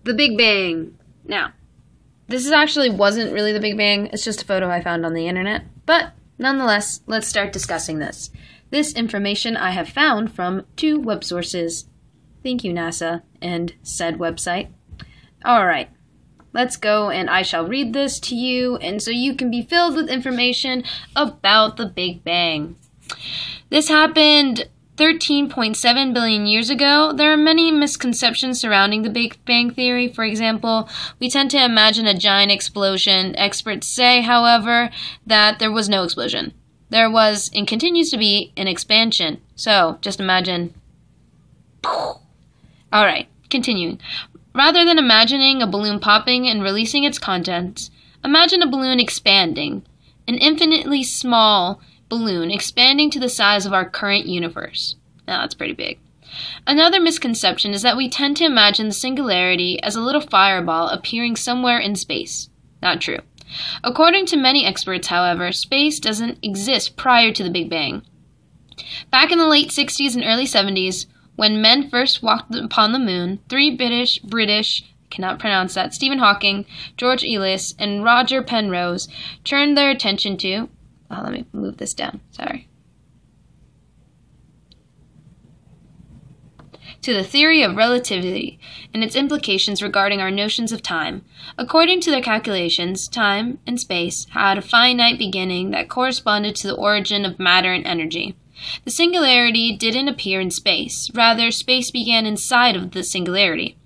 The Big Bang. Now, this actually wasn't really the Big Bang. It's just a photo I found on the internet. But nonetheless, let's start discussing this. This information I have found from 2 web sources. Thank you, NASA, and said website. Alright, let's go and I shall read this to you, and so you can be filled with information about the Big Bang. This happened 13.7 billion years ago. There are many misconceptions surrounding the Big Bang Theory. For example, we tend to imagine a giant explosion. Experts say, however, that there was no explosion. There was, and continues to be, an expansion. So, just imagine. Alright, continuing. Rather than imagining a balloon popping and releasing its contents, imagine a balloon expanding. An infinitely small balloon expanding to the size of our current universe. Now, that's pretty big. Another misconception is that we tend to imagine the singularity as a little fireball appearing somewhere in space. Not true. According to many experts, however, space doesn't exist prior to the Big Bang. Back in the late 60s and early 70s, when men first walked upon the moon, 3 British, cannot pronounce that, Stephen Hawking, George Elis, and Roger Penrose turned their attention to let me move this down, sorry. To the theory of relativity and its implications regarding our notions of time. According to their calculations, time and space had a finite beginning that corresponded to the origin of matter and energy. The singularity didn't appear in space. Rather, space began inside of the singularity.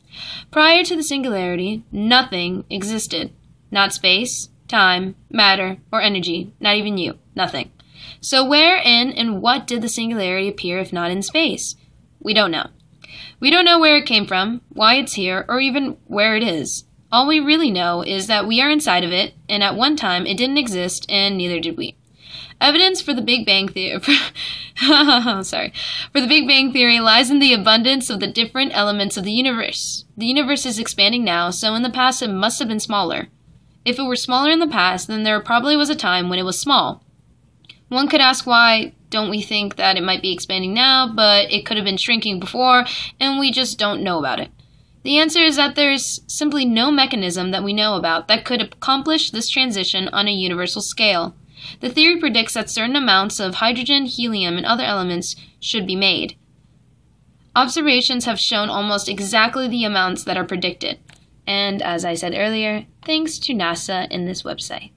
Prior to the singularity, nothing existed. Not space, time, matter, or energy, not even you, nothing. So where in and what did the singularity appear if not in space? We don't know. We don't know where it came from, why it's here, or even where it is. All we really know is that we are inside of it, and at one time it didn't exist, and neither did we. Evidence for the Big Bang Theory for the Big Bang Theory lies in the abundance of the different elements of the universe. The universe is expanding now, so in the past it must have been smaller. If it were smaller in the past, then there probably was a time when it was small. One could ask why don't we think that it might be expanding now, but it could have been shrinking before, and we just don't know about it. The answer is that there is simply no mechanism that we know about that could accomplish this transition on a universal scale. The theory predicts that certain amounts of hydrogen, helium, and other elements should be made. Observations have shown almost exactly the amounts that are predicted. And as I said earlier, thanks to NASA and this website.